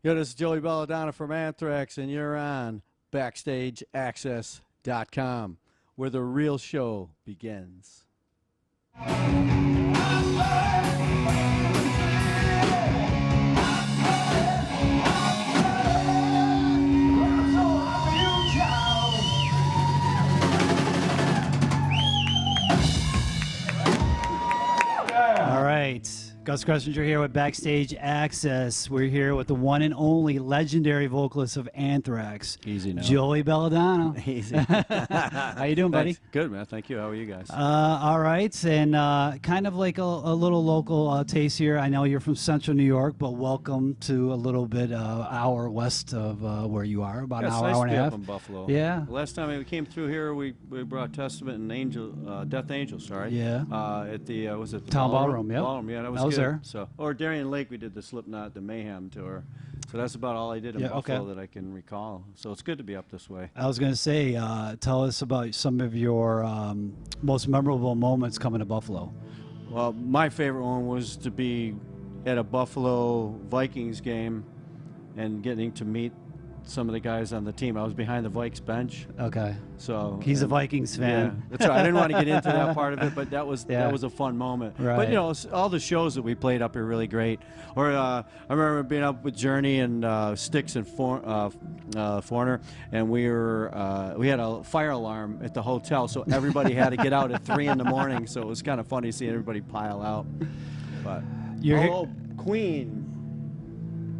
Yo, this is Joey Belladonna from Anthrax, and you're on BackstageAxxess.com, where the real show begins. All right, Gus Gressinger here with Backstage Access. We're here with the one and only legendary vocalist of Anthrax, Easy now. Joey Belladonna. Easy. How you doing, buddy? Thanks. Good, man. Thank you. How are you guys? All right, and kind of like a little local taste here. I know you're from Central New York, but welcome to a little bit hour west of where you are, about an hour, nice hour and a to be half. up in Buffalo. Yeah. Last time we came through here, we brought Testament and Death Angel. Sorry. Yeah. At the was it the Town Ballroom? Yep. Ballroom, yeah, that was good. There. So, or Darien Lake, we did the Slipknot, the Mayhem tour. So that's about all I did in Buffalo that I can recall. So it's good to be up this way. I was going to say, tell us about some of your most memorable moments coming to Buffalo. Well, my favorite one was to be at a Buffalo Vikings game and getting to meet some of the guys on the team. I was behind the Vikes bench. Okay. So he's a Vikings fan. Yeah, that's right. I didn't want to get into that part of it, but that was a fun moment. Right. But you know, all the shows that we played up are really great. Or I remember being up with Journey and Styx and Foreigner, and we had a fire alarm at the hotel, so everybody had to get out at 3 in the morning. So it was kind of funny seeing everybody pile out. But Queen.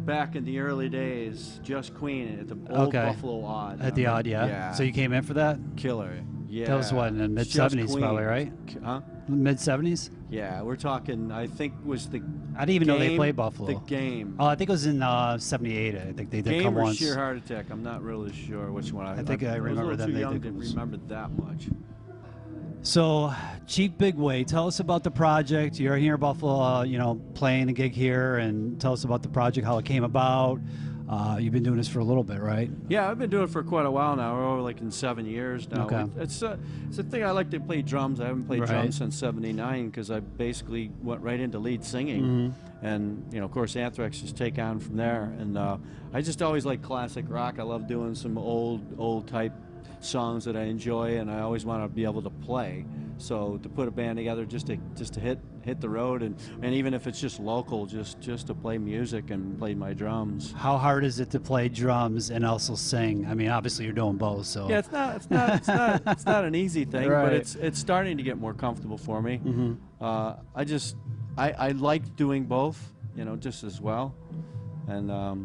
Back in the early days, just Queen at the old Buffalo Odd. At the Odd, yeah. So you came in for that? Killer, yeah. That was what, in the mid-'70s probably, right? Huh? Mid-'70s? Yeah, we're talking, I think was the I didn't even know they played Buffalo. The Game. Oh, I think it was in '78. I think they did Game come or once. Sheer Heart Attack, I'm not really sure which one. I think I remember them. I was a little too young to remember that much. So, Chief Bigway, tell us about the project. You're here in Buffalo, you know, playing a gig here, and tell us about the project, how it came about. You've been doing this for a little bit, right? Yeah, I've been doing it for quite a while now. We're over like in 7 years now. Okay. It's a thing I like to play drums. I haven't played drums since '79 because I basically went right into lead singing. And, you know, of course, Anthrax just take on from there. And I just always like classic rock. I love doing some old type songs that I enjoy, and I always want to be able to play. So to put a band together just to hit the road, and even if it's just local, just to play music and play my drums. How hard is it to play drums and also sing? I mean, obviously you're doing both, so yeah, it's not an easy thing, right. but it's starting to get more comfortable for me. I like doing both, you know, just as well, and I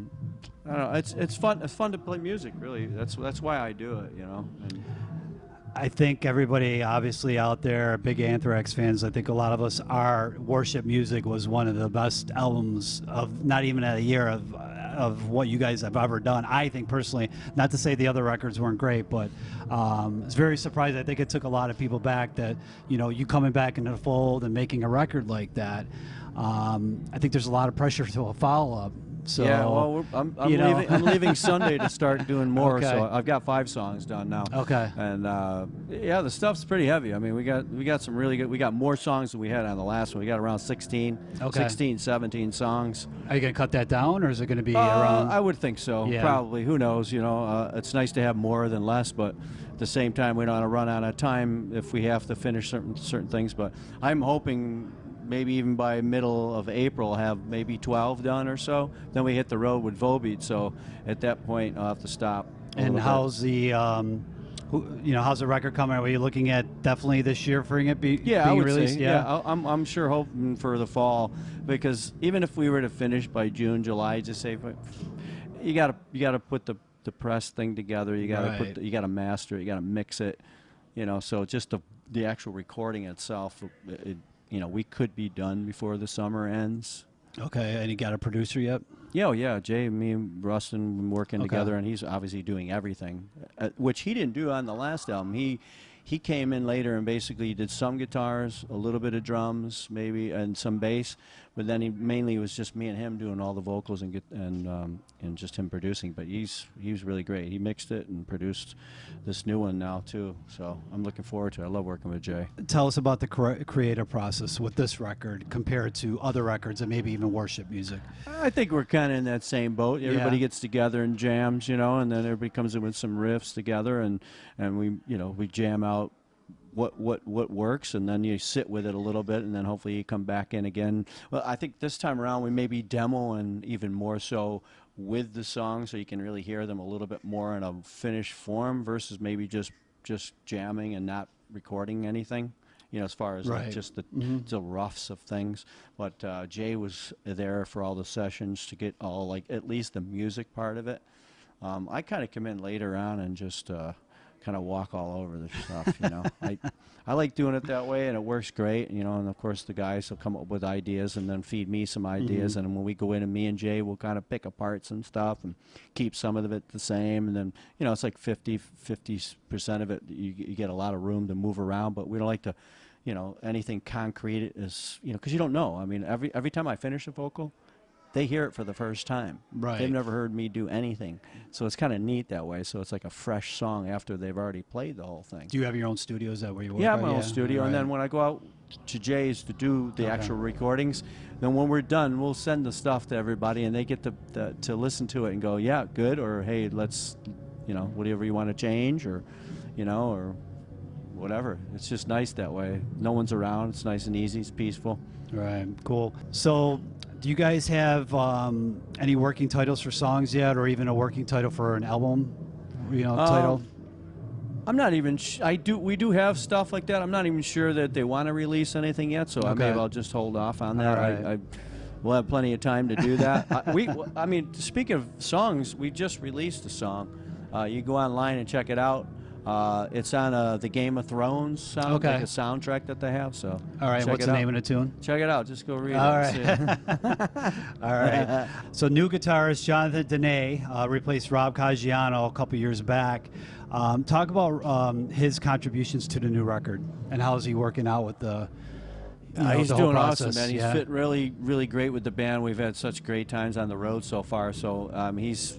don't know. It's fun. It's fun to play music. Really, that's why I do it. You know. And I think everybody, obviously out there, big Anthrax fans. I think a lot of us, our worship music was one of the best albums of not even a year of what you guys have ever done. I think personally, not to say the other records weren't great, but it's very surprising. I think it took a lot of people back that, you know, you coming back into the fold and making a record like that. I think there's a lot of pressure to a follow-up. So, yeah, well, I'm leaving Sunday to start doing more. So I've got 5 songs done now. Okay. And yeah, the stuff's pretty heavy. I mean, we got some really good. We got more songs than we had on the last one. We got around 16, 17 songs. Are you gonna cut that down, or is it gonna be around? I would think so. Yeah. Probably. Who knows? You know, it's nice to have more than less, but at the same time, we don't want to run out of time if we have to finish certain things. But I'm hoping maybe even by middle of April have maybe 12 done or so. Then we hit the road with Volbeat, so at that point I'll have to stop. And how's the how's the record coming? Are you looking at definitely this year for it being released? Say, yeah, I'm sure hoping for the fall, because even if we were to finish by June, July, just say you gotta put the press thing together. You gotta you gotta master it. You gotta mix it. You know, so just the actual recording itself. You know, we could be done before the summer ends. Okay, and you got a producer yet? Yeah, Jay, me and Rustin been working together, and he's obviously doing everything, which he didn't do on the last album. He came in later and basically did some guitars, a little bit of drums, maybe, and some bass, but then he mainly it was just me and him doing all the vocals and just him producing. But he was really great. He mixed it and produced this new one now too. So I'm looking forward to it. I love working with Jay. Tell us about the creative process with this record compared to other records and maybe even worship music. I think we're kind of in that same boat. Everybody gets together and jams, and then everybody comes in with some riffs together, and we jam out what works, and then you sit with it a little bit, and then hopefully you come back in again. Well, I think this time around we maybe demo and even more so with the songs, so you can really hear them a little bit more in a finished form versus maybe just jamming and not recording anything. As far as like just the roughs of things. But Jay was there for all the sessions to get all, like, at least the music part of it. I kind of come in later on and just kind of walk all over the stuff, I like doing it that way, and it works great, and of course the guys will come up with ideas and then feed me some ideas, and when we go in, and me and Jay will kind of pick apart some stuff and keep some of it the same, and then, it's like 50% of it, you get a lot of room to move around, but we don't like to, anything concrete is, because you don't know. I mean, every time I finish a vocal, they hear it for the first time. Right. They've never heard me do anything. So it's kind of neat that way. So it's like a fresh song after they've already played the whole thing. Do you have your own studio? Is that where you work? Yeah, I have my own studio. And then when I go out to Jay's to do the actual recordings, then when we're done, we'll send the stuff to everybody, and they get to listen to it and go, yeah, good, or hey, let's, whatever you want to change, or, or whatever. It's just nice that way. No one's around. It's nice and easy. It's peaceful. Right. Cool. So do you guys have any working titles for songs yet, or even a working title for an album, title? I'm not even we do have stuff like that. I'm not even sure that they want to release anything yet, so maybe I'll just hold off on that. Right. We'll have plenty of time to do that. I mean, speaking of songs, we just released a song. You go online and check it out. It's on the Game of Thrones like a soundtrack that they have. So all right, what's the name of the tune? Check it out. Just go read all it. Right. All right. So new guitarist Jonathan Dene replaced Rob Caggiano a couple years back. Talk about his contributions to the new record, and how is he working out with the he's the doing process. awesome, man. He's fit really, really great with the band. We've had such great times on the road so far. So he's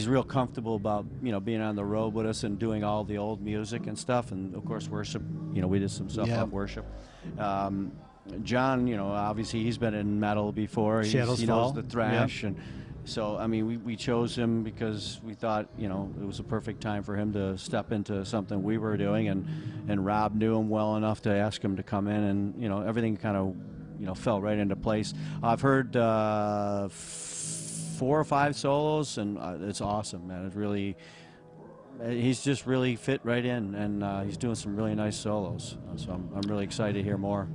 real comfortable about being on the road with us and doing all the old music and stuff. And of course, worship. We did some stuff on worship. John, obviously he's been in metal before. He knows the thrash, and so I mean, we chose him because we thought it was a perfect time for him to step into something we were doing, and Rob knew him well enough to ask him to come in, and everything kind of fell right into place. I've heard 4 or 5 solos, and it's awesome, man. It's really, he's just really fit right in, and he's doing some really nice solos. So I'm really excited to hear more.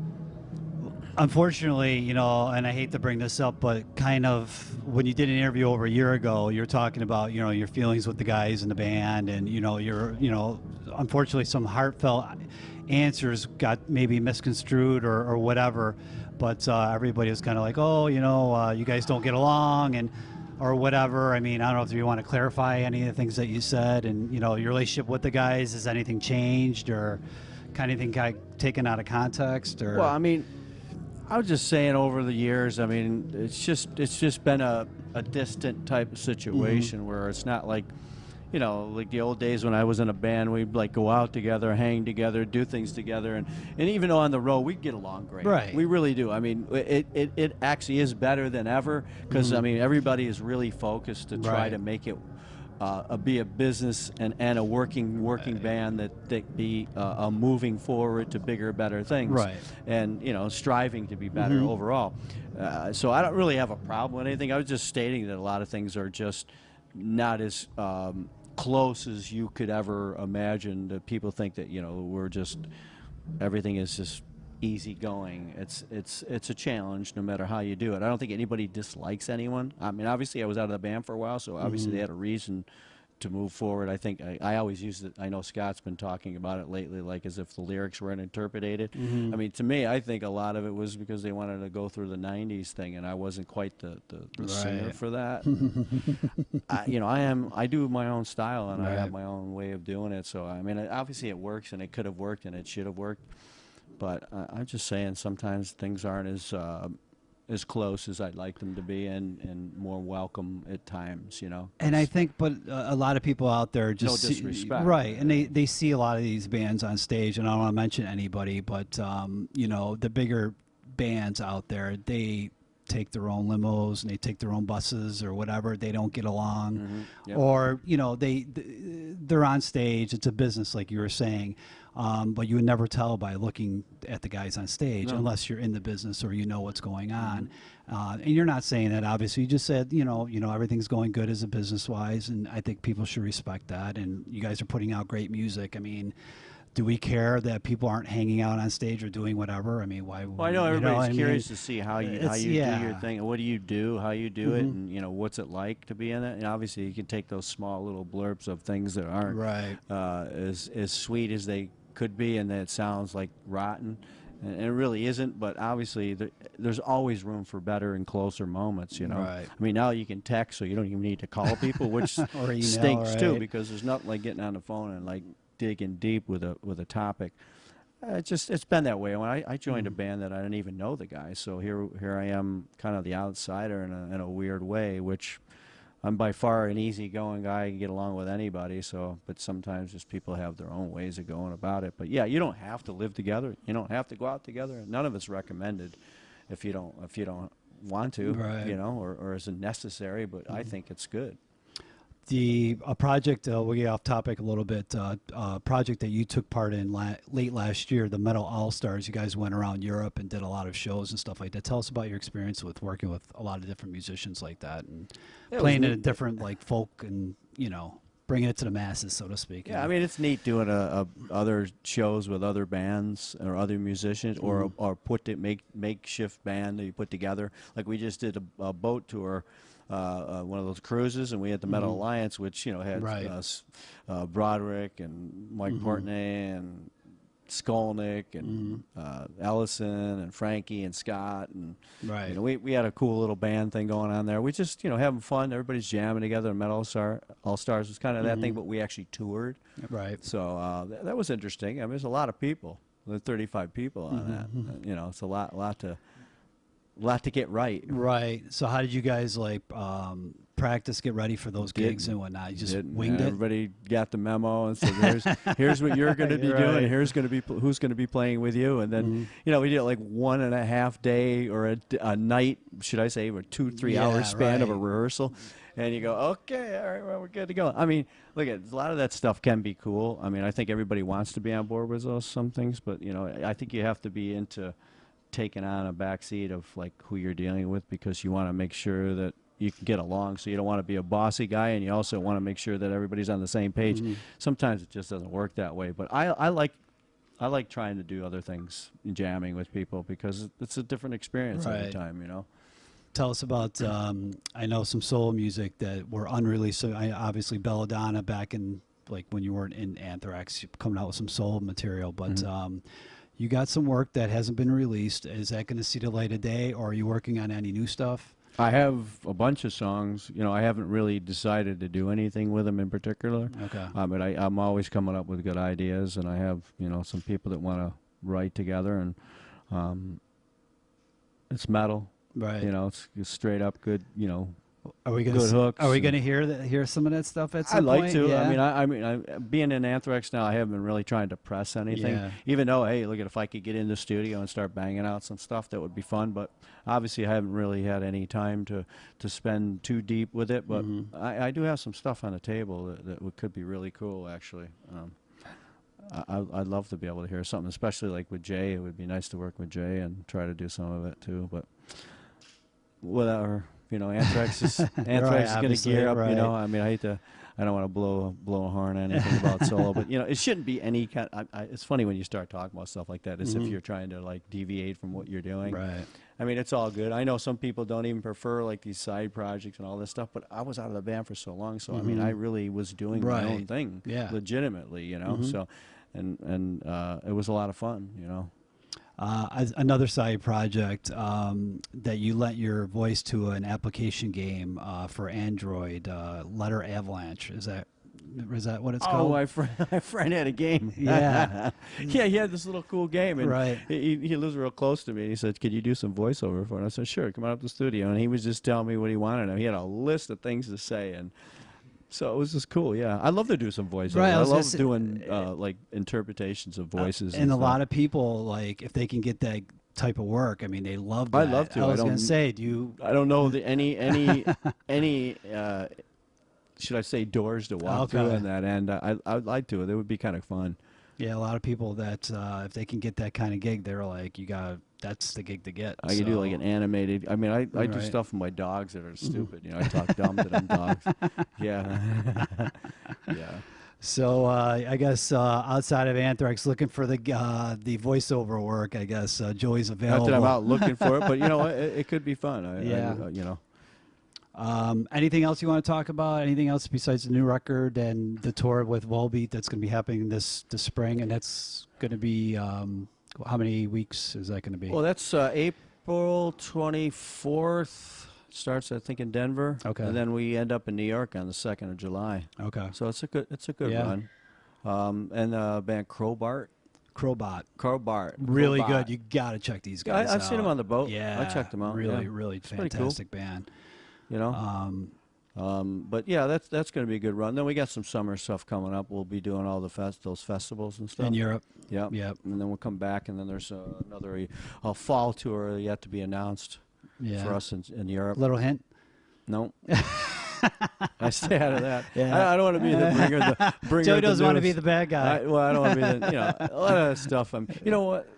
Unfortunately, and I hate to bring this up, but kind of when you did an interview over a year ago, you're talking about, your feelings with the guys in the band, and, unfortunately some heartfelt answers got maybe misconstrued or whatever, but everybody was kind of like, oh, you guys don't get along, and or whatever. I mean, I don't know if you want to clarify any of the things that you said, and, your relationship with the guys, has anything changed, or anything taken out of context, or? Well, I mean, I was just saying, over the years, I mean, it's just been a distant type of situation where it's not like, like the old days when I was in a band, we'd like go out together, hang together, do things together, and even though on the road we get along great, right? We really do. I mean, it actually is better than ever, because I mean, everybody is really focused to try to make it be a business and a working band that be moving forward to bigger, better things, right? And striving to be better overall. So I don't really have a problem with anything. I was just stating that a lot of things are just not as close as you could ever imagine. That people think that we're just, everything is just easy going. It's a challenge no matter how you do it. I don't think anybody dislikes anyone. I mean, obviously I was out of the band for a while, so obviously they had a reason to move forward. I think I always use it. I know Scott's been talking about it lately, like as if the lyrics weren't interpreted. I mean, to me, I think a lot of it was because they wanted to go through the 90s thing, and I wasn't quite the singer for that. I do my own style, and I have my own way of doing it. So I mean, obviously it works, and it could have worked, and it should have worked. But I'm just saying, sometimes things aren't as close as I'd like them to be, and more welcome at times, you know. And I think, but a lot of people out there just No disrespect, right? And they see a lot of these bands on stage, and I don't want to mention anybody, but you know, the bigger bands out there, they take their own limos and they take their own buses or whatever. They don't get along, Yep. or you know, they're on stage. It's a business, like you were saying. But you would never tell by looking at the guys on stage unless you're in the business or you know what's going on. And you're not saying that, obviously. You just said, you know, everything's going good as a business-wise, and I think people should respect that. And you guys are putting out great music. I mean, do we care that people aren't hanging out on stage or doing whatever? I mean, why? Well, I know everybody's curious to to see how you do your thing, and what do you do, how you do it, and you know what's it like to be in it. And obviously, you can take those small little blurbs of things that aren't as sweet as they could be, and that it sounds like rotten, and it really isn't. But obviously, there's always room for better and closer moments. You know, Right. I mean, now you can text, so you don't even need to call people, which Or email, stinks too, right? because there's nothing like getting on the phone and like digging deep with a topic. It's been that way. When I joined a band that I didn't even know the guy, so here I am, kind of the outsider in a weird way, which. I'm by far an easygoing guy. I can get along with anybody. So, but sometimes just people have their own ways of going about it. But yeah, you don't have to live together. You don't have to go out together. None of it's recommended if you don't want to, Right. you know, or isn't necessary. But I think it's good. A project, we'll get off topic a little bit, project that you took part in late last year, the Metal All-Stars. You guys went around Europe and did a lot of shows and stuff like that. Tell us about your experience with working with a lot of different musicians like that, and playing in a different, like, folk, and, you know, bringing it to the masses, so to speak. Yeah, I mean, it's neat doing other shows with other bands or other musicians, or makeshift band that you put together. Like we just did a boat tour, one of those cruises, and we had the Metal Alliance, which, you know, had Broderick and Mike Portnoy and Skolnick and Ellison and Frankie and Scott, and you know, we had a cool little band thing going on there. We just, you know, having fun. Everybody's jamming together. Metal All Stars was kind of that thing, but we actually toured. Right. So that was interesting. I mean, there's a lot of people. There's 35 people on that. You know, it's a lot to get right. Right. So how did you guys, like, practice, get ready for those gigs and whatnot? You just winged it? Everybody got the memo and said, here's what you're going to be doing. Here's going to be who's going to be playing with you. And then, you know, we did like 1.5 day or a night, should I say, or 2-3 hour span of a rehearsal. And you go, okay, all right, well, we're good to go. I mean, look, a lot of that stuff can be cool. I mean, I think everybody wants to be on board with some things, but, you know, I think you have to be into taking on a backseat of like who you're dealing with, because you want to make sure that you can get along. So you don't want to be a bossy guy, and you also want to make sure that everybody's on the same page. Sometimes it just doesn't work that way. But I like trying to do other things, jamming with people, because it's a different experience every time, you know. Tell us about, I know some soul music that were unreleased. So obviously Belladonna, back in, like, when you weren't in Anthrax, coming out with some soul material, but you got some work that hasn't been released. Is that going to see the light of day, or are you working on any new stuff? I have a bunch of songs. You know, I haven't really decided to do anything with them in particular. Okay. But I'm always coming up with good ideas, and I have, you know, some people that want to write together, and it's metal. Right. You know, it's straight up good, you know, Are we going good hooks. Are we going to hear some of that stuff at some I'd point? like to. Yeah. I mean, being in Anthrax now, I haven't been really trying to press anything. Yeah. Even though, hey, look, if I could get in the studio and start banging out some stuff, that would be fun. But obviously, I haven't really had any time to spend too deep with it. But I do have some stuff on the table that could be really cool, actually. I'd love to be able to hear something, especially like with Jay. It would be nice to work with Jay and try to do some of it too. But whatever, you know, Anthrax is going to gear up. You know, I mean, I don't want to blow a horn on anything about solo, but you know, it shouldn't be any kind. It's funny when you start talking about stuff like that, as if you're trying to like deviate from what you're doing. Right. I mean, it's all good. I know some people don't even prefer like these side projects and all this stuff, but I was out of the band for so long, so I mean, I really was doing my own thing, legitimately, you know. So, and it was a lot of fun, you know. Another side project that you lent your voice to an application game for Android, Letter Avalanche. Is that Is that what it's Oh, called? my friend had a game. Yeah. Yeah, he had this little cool game. And Right. he lives real close to me. And he said, could you do some voiceover for it? And I said, sure, come on up to the studio. And he was just telling me what he wanted. And he had a list of things to say. And so it was just cool, yeah. I love to do some voiceover. Right, I was love gonna doing like interpretations of voices. And a stuff. lot of people, like, if they can get that type of work, I mean, they love that. I'd love to. I was going to say, do you... I don't know any should I say doors to walk through on that end. I'd like to. It would be kind of fun. Yeah, a lot of people that if they can get that kind of gig, they're like, that's the gig to get. I can do like an animated. I mean, I do stuff with my dogs that are stupid. You know, I talk dumb to them dogs. Yeah. Yeah. So I guess outside of Anthrax, looking for the voiceover work, I guess Joey's available. Not that I'm out looking for it, but you know, it could be fun. You know. Anything else you want to talk about? Anything else besides the new record and the tour with Volbeat that's going to be happening this spring? And that's going to be how many weeks is that going to be? Well, that's April 24th. Starts, I think, in Denver. Okay. And then we end up in New York on the 2nd of July. Okay. So it's a good run. And band Crowbart. Crowbart. Really good. You got to check these guys out. I've seen them on the boat. Yeah. I checked them out. Really, really it's fantastic band. You know. But yeah, that's going to be a good run. Then we got some summer stuff coming up. We'll be doing all the those festivals and stuff in Europe. Yep. And then we'll come back, and then there's another fall tour yet to be announced for us in Europe. Little hint. No. I stay out of that. Yeah. I don't want to be the bringer. Joe doesn't want to be the bad guy. I don't want to be a lot of stuff. You know what?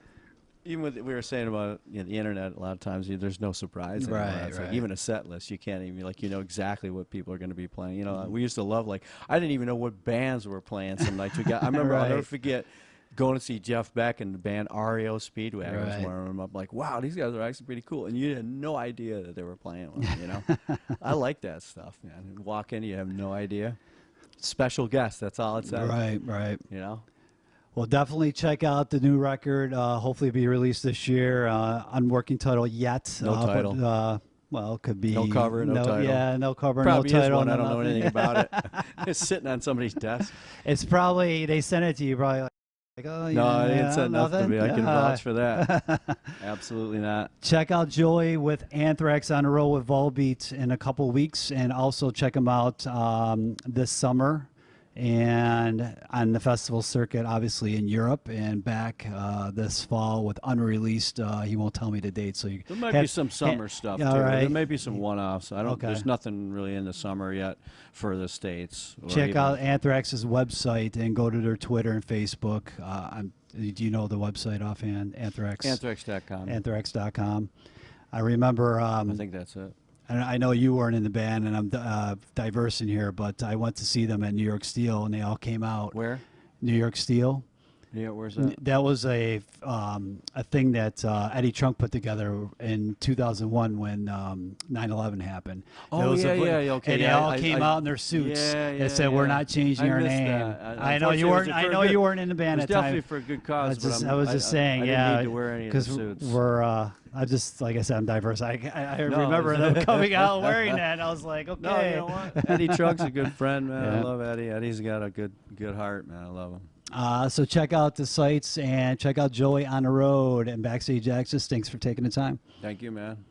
Even with we were saying about the internet, a lot of times there's no surprise. Right. Like even a set list, you can't even exactly what people are going to be playing. You know, we used to love I didn't even know what bands were playing some nights. I remember I'll never forget going to see Jeff Beck and the band REO Speedwagon was warming them up. Like, wow, these guys are actually pretty cool, and you had no idea that they were playing with them. You know, I like that stuff, man. You walk in, you have no idea. Special guest. That's all it says. Right. You know. Well, definitely check out the new record. Hopefully, be released this year. Unworking title yet. No title. But, well, it could be no cover, no title. Yeah, no cover, probably no title. Is one. I don't know anything about it. It's sitting on somebody's desk. It's probably they sent it to you. Probably like, oh, no, I didn't send nothing to me. I can vouch for that. Absolutely not. Check out Joey with Anthrax on the road with Volbeat in a couple weeks, and also check him out this summer. And on the festival circuit, obviously in Europe, and back this fall with unreleased. He won't tell me the date, so there might be some summer stuff too. Right. There may be some one-offs. There's nothing really in the summer yet for the States. Check out Anthrax's website and go to their Twitter and Facebook. Do you know the website offhand? Anthrax.com. Anthrax.com. I remember. I think that's it. And I know you weren't in the band, and I'm diverse in here, but I went to see them at New York Steel, and they all came out. Where? New York Steel. Yeah, where's that? That was a thing that Eddie Trunk put together in 2001 when 9/11 happened. Oh, okay. And they all came out in their suits. They said, "We're not changing our name." I know you weren't. I know you weren't in the band at the time. Definitely for a good cause. I was just saying, I didn't need to wear any of the suits. We're. I just, like I said, I'm diverse. I remember them coming out wearing that, and I was like, okay. No, you know what? Eddie Trunk's a good friend, man. I love Eddie. Eddie's got a good heart, man. I love him. So check out the sites and check out Joey on the road and BackstageAxxess. Thanks for taking the time. Thank you, man.